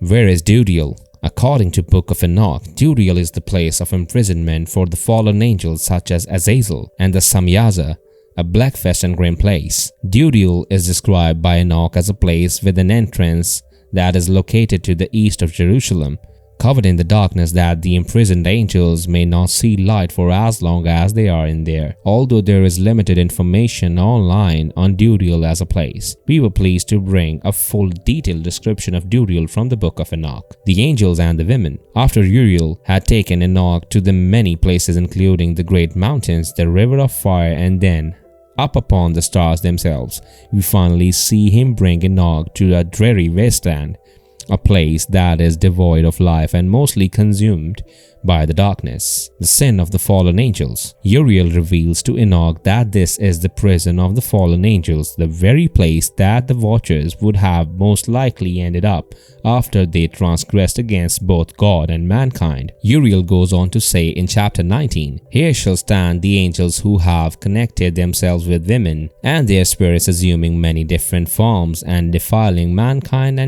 Where is Dudael? According to Book of Enoch, Dudael is the place of imprisonment for the fallen angels such as Azazel and the Samyaza, a black-faced and grim place. Dudael is described by Enoch as a place with an entrance that is located to the east of Jerusalem, covered in the darkness that the imprisoned angels may not see light for as long as they are in there. Although there is limited information online on Dudael as a place, we were pleased to bring a full detailed description of Dudael from the Book of Enoch, the angels and the women. After Uriel had taken Enoch to the many places including the great mountains, the river of fire, and then up upon the stars themselves, we finally see him bring Enoch to a dreary wasteland, a place that is devoid of life and mostly consumed by the darkness, the sin of the fallen angels. Uriel reveals to Enoch that this is the prison of the fallen angels, the very place that the watchers would have most likely ended up after they transgressed against both God and mankind. Uriel goes on to say in chapter 19, "Here shall stand the angels who have connected themselves with women, and their spirits assuming many different forms and defiling mankind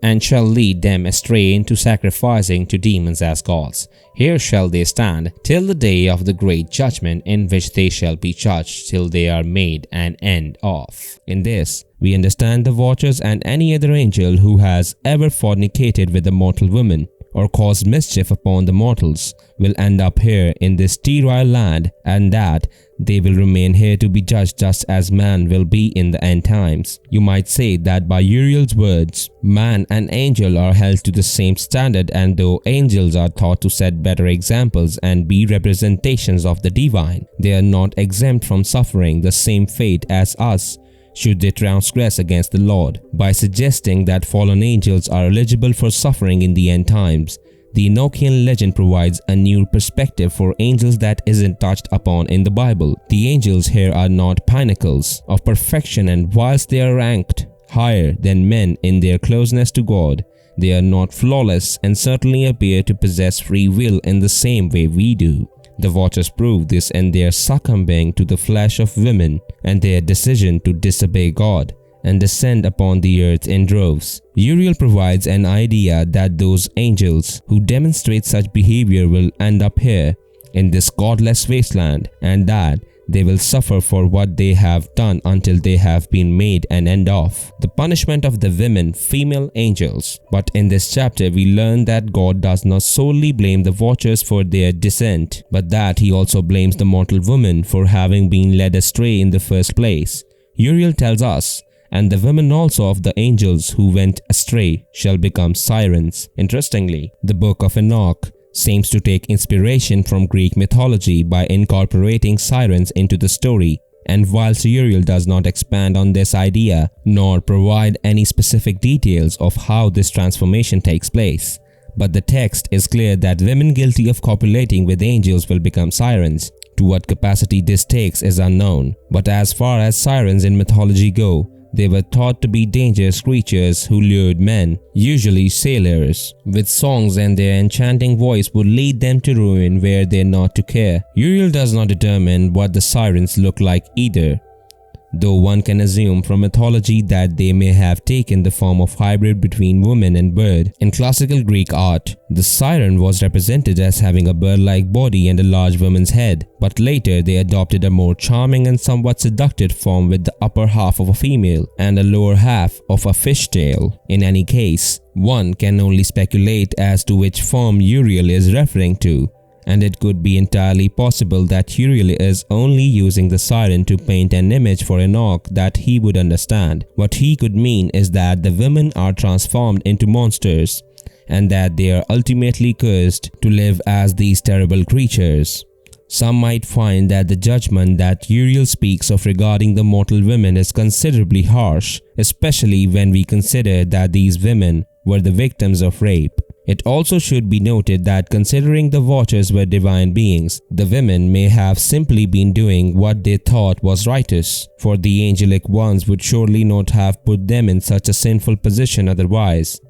and shall lead them astray into sacrificing to demons as gods. Here shall they stand till the day of the great judgment, in which they shall be judged till they are made an end of." In this, we understand the watchers and any other angel who has ever fornicated with a mortal woman or caused mischief upon the mortals will end up here in this sterile land, and that they will remain here to be judged just as man will be in the end times. You might say that by Uriel's words, man and angel are held to the same standard, and though angels are thought to set better examples and be representations of the divine, they are not exempt from suffering the same fate as us should they transgress against the Lord. By suggesting that fallen angels are eligible for suffering in the end times, the Enochian legend provides a new perspective for angels that isn't touched upon in the Bible. The angels here are not pinnacles of perfection, and whilst they are ranked higher than men in their closeness to God, they are not flawless and certainly appear to possess free will in the same way we do. The watchers prove this in their succumbing to the flesh of women and their decision to disobey God and descend upon the earth in droves. Uriel provides an idea that those angels who demonstrate such behavior will end up here in this godless wasteland, and that they will suffer for what they have done until they have been made an end of. The punishment of the women, female angels. But in this chapter we learn that God does not solely blame the watchers for their descent, but that he also blames the mortal woman for having been led astray in the first place. Uriel tells us, "And the women also of the angels who went astray shall become sirens." Interestingly, the Book of Enoch seems to take inspiration from Greek mythology by incorporating sirens into the story, and whilst Uriel does not expand on this idea nor provide any specific details of how this transformation takes place, but the text is clear that women guilty of copulating with angels will become sirens. To what capacity this takes is unknown, but as far as sirens in mythology go, they were thought to be dangerous creatures who lured men, usually sailors, with songs, and their enchanting voice would lead them to ruin were they not to care. Uriel does not determine what the sirens look like either, though one can assume from mythology that they may have taken the form of hybrid between woman and bird. In classical Greek art, the siren was represented as having a bird-like body and a large woman's head, but later they adopted a more charming and somewhat seductive form with the upper half of a female and a lower half of a fishtail. In any case, one can only speculate as to which form Uriel is referring to, and it could be entirely possible that Uriel is only using the siren to paint an image for Enoch that he would understand. What he could mean is that the women are transformed into monsters, and that they are ultimately cursed to live as these terrible creatures. Some might find that the judgment that Uriel speaks of regarding the mortal women is considerably harsh, especially when we consider that these women were the victims of rape. It also should be noted that considering the watchers were divine beings, the women may have simply been doing what they thought was righteous, for the angelic ones would surely not have put them in such a sinful position otherwise.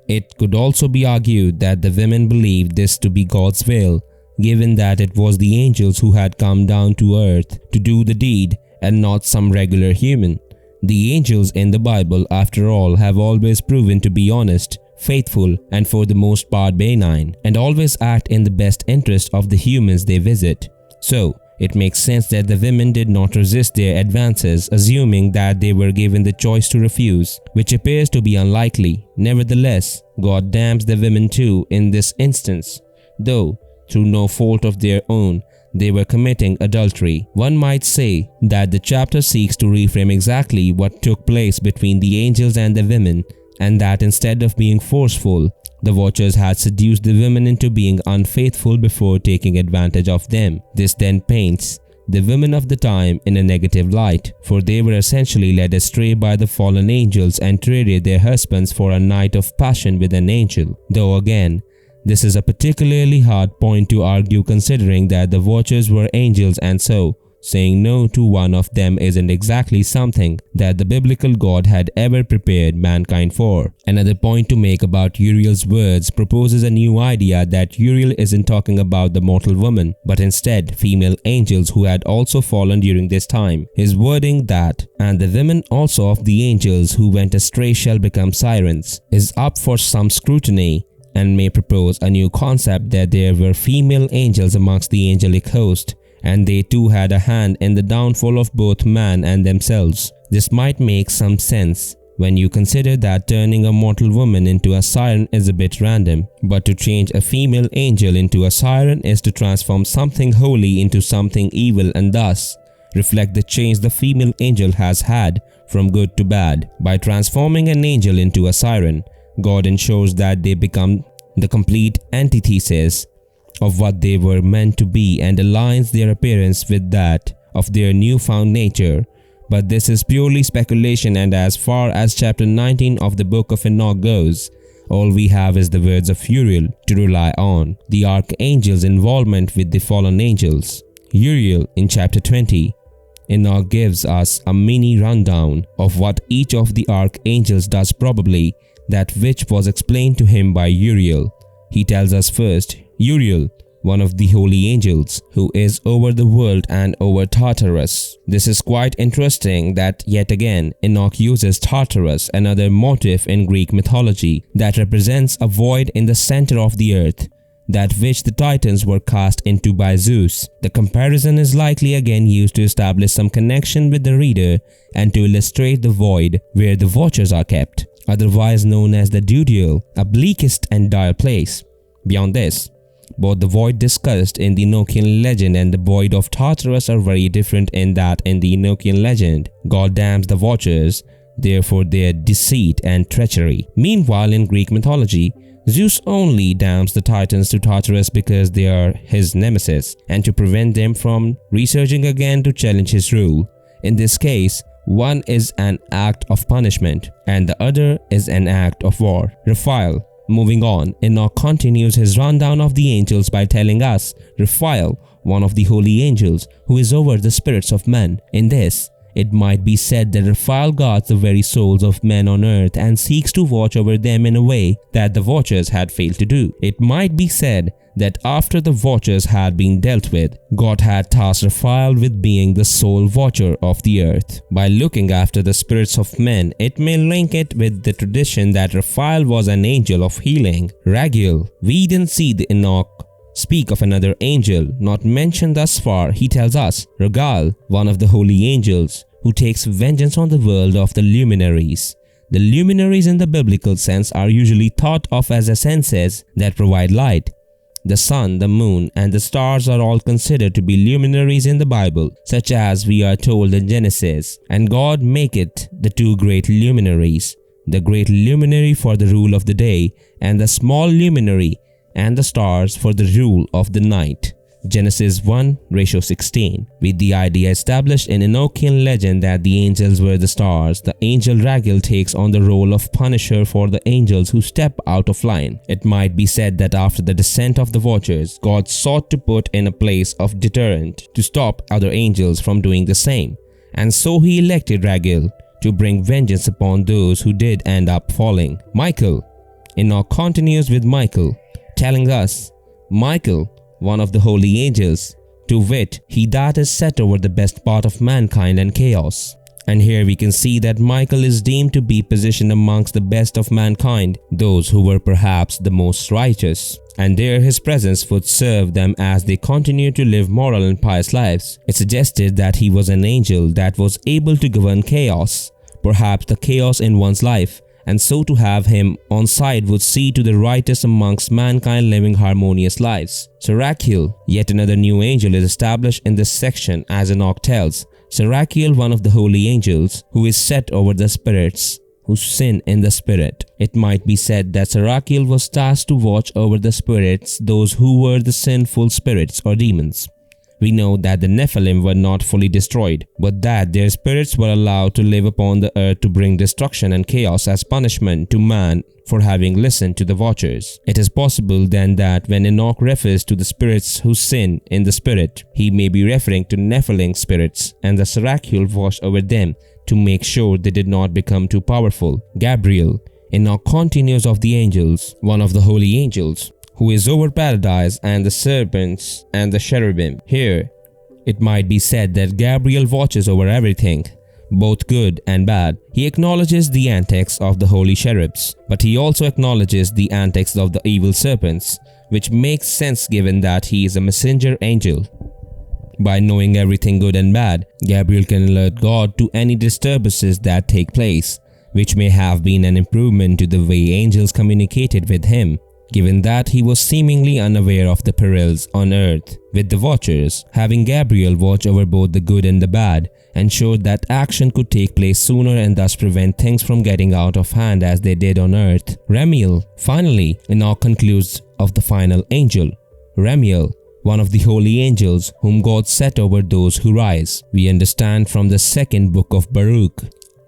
It could also be argued that the women believed this to be God's will, given that it was the angels who had come down to earth to do the deed and not some regular human. The angels in the Bible, after all, have always proven to be honest, faithful, and for the most part benign, and always act in the best interest of the humans they visit. So, it makes sense that the women did not resist their advances, assuming that they were given the choice to refuse, which appears to be unlikely. Nevertheless, God damns the women too in this instance, though, through no fault of their own, they were committing adultery. One might say that the chapter seeks to reframe exactly what took place between the angels and the women, and that instead of being forceful, the Watchers had seduced the women into being unfaithful before taking advantage of them. This then paints the women of the time in a negative light, for they were essentially led astray by the fallen angels and traded their husbands for a night of passion with an angel. Though again, this is a particularly hard point to argue considering that the Watchers were angels, and so saying no to one of them isn't exactly something that the biblical God had ever prepared mankind for. Another point to make about Uriel's words proposes a new idea that Uriel isn't talking about the mortal woman, but instead female angels who had also fallen during this time. His wording that, "and the women also of the angels who went astray shall become sirens," is up for some scrutiny, and may propose a new concept that there were female angels amongst the angelic host, and they too had a hand in the downfall of both man and themselves. This might make some sense when you consider that turning a mortal woman into a siren is a bit random, but to change a female angel into a siren is to transform something holy into something evil, and thus reflect the change the female angel has had from good to bad. By transforming an angel into a siren, God ensures that they become the complete antithesis of what they were meant to be and aligns their appearance with that of their newfound nature. But this is purely speculation, and as far as chapter 19 of the Book of Enoch goes, all we have is the words of Uriel to rely on, the archangel's involvement with the fallen angels. Uriel in chapter 20. Enoch gives us a mini rundown of what each of the archangels does, probably that which was explained to him by Uriel. He tells us first, Uriel, one of the holy angels, who is over the world and over Tartarus. This is quite interesting that yet again Enoch uses Tartarus, another motif in Greek mythology that represents a void in the center of the earth, that which the Titans were cast into by Zeus. The comparison is likely again used to establish some connection with the reader and to illustrate the void where the Watchers are kept, otherwise known as the Dudael, a bleakest and dire place. Beyond this, both the void discussed in the Enochian legend and the void of Tartarus are very different in that in the Enochian legend, God damns the Watchers, therefore their deceit and treachery. Meanwhile, in Greek mythology, Zeus only damns the Titans to Tartarus because they are his nemesis and to prevent them from resurging again to challenge his rule. In this case, one is an act of punishment and the other is an act of war. Raphael. Moving on, Enoch continues his rundown of the angels by telling us Raphael, one of the holy angels, who is over the spirits of men. In this, it might be said that Raphael guards the very souls of men on earth and seeks to watch over them in a way that the Watchers had failed to do. It might be said that after the Watchers had been dealt with, God had tasked Raphael with being the sole watcher of the earth. By looking after the spirits of men, it may link it with the tradition that Raphael was an angel of healing. Raguel. We didn't see the Enoch speak of another angel not mentioned thus far. He tells us Raguel, one of the holy angels, who takes vengeance on the world of the luminaries. The luminaries in the biblical sense are usually thought of as essences that provide light. The sun, the moon, and the stars are all considered to be luminaries in the Bible, such as we are told in Genesis, and God maketh the two great luminaries, the great luminary for the rule of the day, and the small luminary and the stars for the rule of the night. Genesis 1:16. With the idea established in Enochian legend that the angels were the stars, the angel Raguel takes on the role of punisher for the angels who step out of line. It might be said that after the descent of the Watchers, God sought to put in a place of deterrent to stop other angels from doing the same, and so he elected Raguel to bring vengeance upon those who did end up falling. Michael. Enoch continues with Michael, telling us, Michael, one of the holy angels, to wit, he that is set over the best part of mankind and chaos. And here we can see that Michael is deemed to be positioned amongst the best of mankind, those who were perhaps the most righteous. And there his presence would serve them as they continued to live moral and pious lives. It suggested that he was an angel that was able to govern chaos, perhaps the chaos in one's life, and so to have him on side would see to the righteous amongst mankind living harmonious lives. Serachiel, yet another new angel, is established in this section as Enoch tells. Serachiel, one of the holy angels, who is set over the spirits who sin in the spirit. It might be said that Serachiel was tasked to watch over the spirits, those who were the sinful spirits or demons. We know that the Nephilim were not fully destroyed, but that their spirits were allowed to live upon the earth to bring destruction and chaos as punishment to man for having listened to the watchers. It is possible then that when Enoch refers to the spirits who sin in the spirit, he may be referring to Nephilim spirits, and the Serachiel watched over them to make sure they did not become too powerful. Gabriel, Enoch continues of the angels, one of the holy angels, who is over paradise and the serpents and the cherubim. Here, it might be said that Gabriel watches over everything, both good and bad. He acknowledges the antics of the holy cherubs, but he also acknowledges the antics of the evil serpents, which makes sense given that he is a messenger angel. By knowing everything good and bad, Gabriel can alert God to any disturbances that take place, which may have been an improvement to the way angels communicated with him, given that he was seemingly unaware of the perils on earth. With the watchers, having Gabriel watch over both the good and the bad ensured that action could take place sooner and thus prevent things from getting out of hand as they did on earth. Ramiel. Finally, Enoch concludes of the final angel, Ramiel, one of the holy angels whom God set over those who rise. We understand from the second book of Baruch,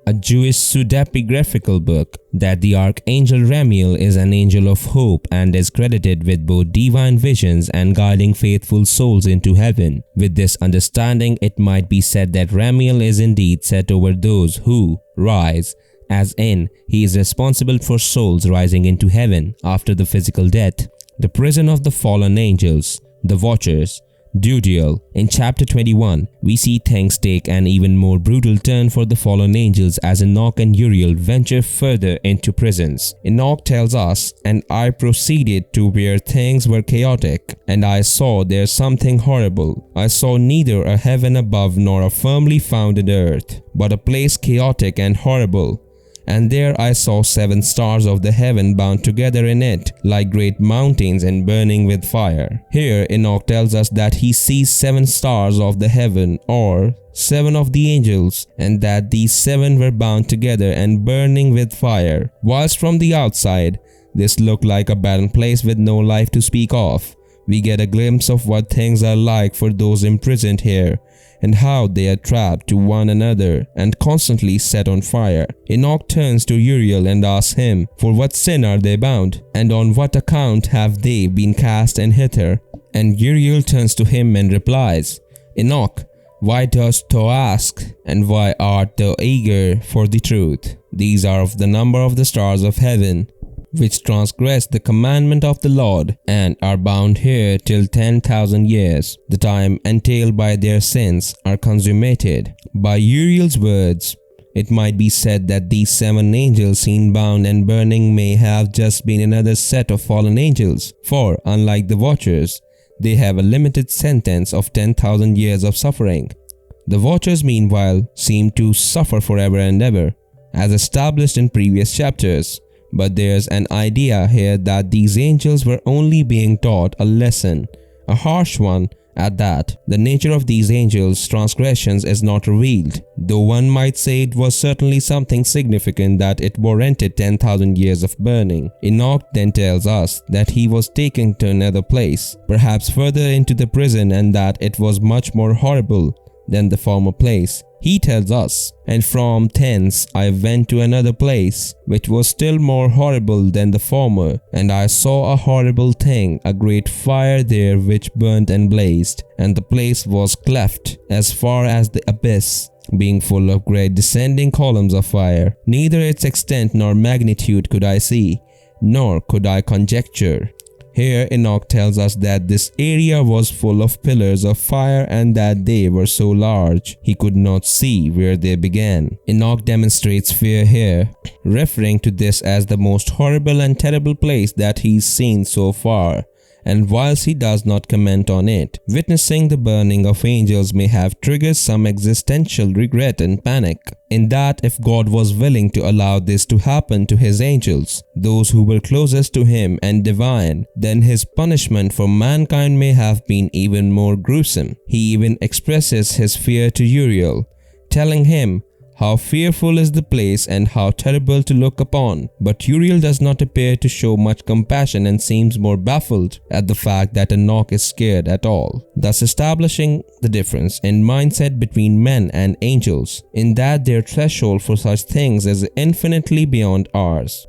a Jewish pseudepigraphical book, that the archangel Ramiel is an angel of hope and is credited with both divine visions and guiding faithful souls into heaven. With this understanding, it might be said that Ramiel is indeed set over those who rise, as in, he is responsible for souls rising into heaven after the physical death. The prison of the fallen angels, the watchers, Dudael. In chapter 21, we see things take an even more brutal turn for the fallen angels as Enoch and Uriel venture further into prisons. Enoch tells us, "And I proceeded to where things were chaotic, and I saw there something horrible. I saw neither a heaven above nor a firmly founded earth, but a place chaotic and horrible. And there I saw 7 stars of the heaven bound together in it, like great mountains and burning with fire." Here Enoch tells us that he sees 7 stars of the heaven, or 7 of the angels, and that these 7 were bound together and burning with fire. Whilst from the outside, this looked like a barren place with no life to speak of, we get a glimpse of what things are like for those imprisoned here, and how they are trapped to one another and constantly set on fire. Enoch turns to Uriel and asks him, "For what sin are they bound? And on what account have they been cast in hither?" And Uriel turns to him and replies, "Enoch, why dost thou ask? And why art thou eager for the truth? These are of the number of the stars of heaven, which transgress the commandment of the Lord, and are bound here till 10,000 years. The time entailed by their sins are consummated." By Uriel's words, it might be said that these 7 angels seen bound and burning may have just been another set of fallen angels, for, unlike the watchers, they have a limited sentence of 10,000 years of suffering. The watchers, meanwhile, seem to suffer forever and ever, as established in previous chapters. But there's an idea here that these angels were only being taught a lesson, a harsh one at that. The nature of these angels' transgressions is not revealed, though one might say it was certainly something significant that it warranted 10,000 years of burning. Enoch then tells us that he was taken to another place, perhaps further into the prison, and that it was much more horrible than the former place. He tells us, "And from thence I went to another place, which was still more horrible than the former. And I saw a horrible thing, a great fire there which burnt and blazed. And the place was cleft as far as the abyss, being full of great descending columns of fire. Neither its extent nor magnitude could I see, nor could I conjecture." Here Enoch tells us that this area was full of pillars of fire and that they were so large he could not see where they began. Enoch demonstrates fear here, referring to this as the most horrible and terrible place that he's seen so far. And whilst he does not comment on it, witnessing the burning of angels may have triggered some existential regret and panic, in that if God was willing to allow this to happen to his angels, those who were closest to him and divine, then his punishment for mankind may have been even more gruesome. He even expresses his fear to Uriel, telling him how fearful is the place and how terrible to look upon. But Uriel does not appear to show much compassion and seems more baffled at the fact that Enoch is scared at all, thus establishing the difference in mindset between men and angels, in that their threshold for such things is infinitely beyond ours.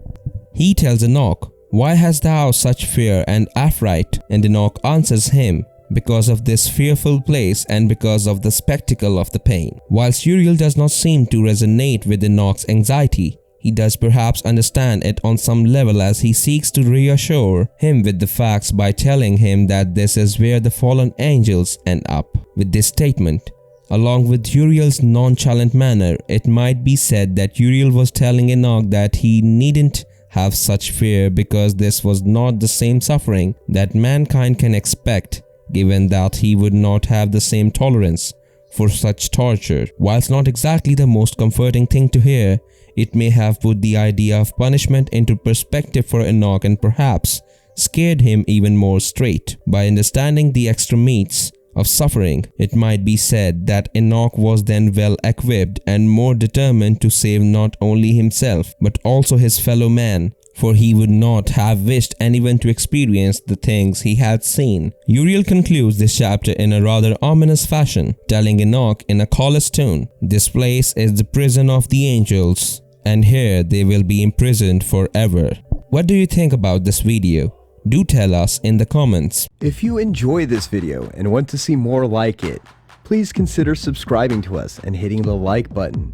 He tells Enoch, "Why hast thou such fear and affright?" And Enoch answers him, "Because of this fearful place and because of the spectacle of the pain." Whilst Uriel does not seem to resonate with Enoch's anxiety, he does perhaps understand it on some level as he seeks to reassure him with the facts by telling him that this is where the fallen angels end up. With this statement, along with Uriel's nonchalant manner, it might be said that Uriel was telling Enoch that he needn't have such fear because this was not the same suffering that mankind can expect, given that he would not have the same tolerance for such torture. Whilst not exactly the most comforting thing to hear, it may have put the idea of punishment into perspective for Enoch and perhaps scared him even more straight. By understanding the extremes of suffering, it might be said that Enoch was then well equipped and more determined to save not only himself but also his fellow man, for he would not have wished anyone to experience the things he had seen. Uriel concludes this chapter in a rather ominous fashion, telling Enoch in a callous tone, "This place is the prison of the angels, and here they will be imprisoned forever." What do you think about this video? Do tell us in the comments. If you enjoy this video and want to see more like it, please consider subscribing to us and hitting the like button.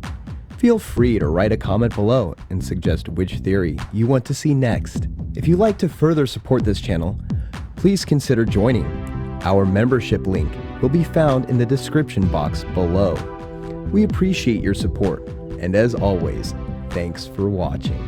Feel free to write a comment below and suggest which theory you want to see next. If you'd like to further support this channel, please consider joining. Our membership link will be found in the description box below. We appreciate your support, and as always, thanks for watching.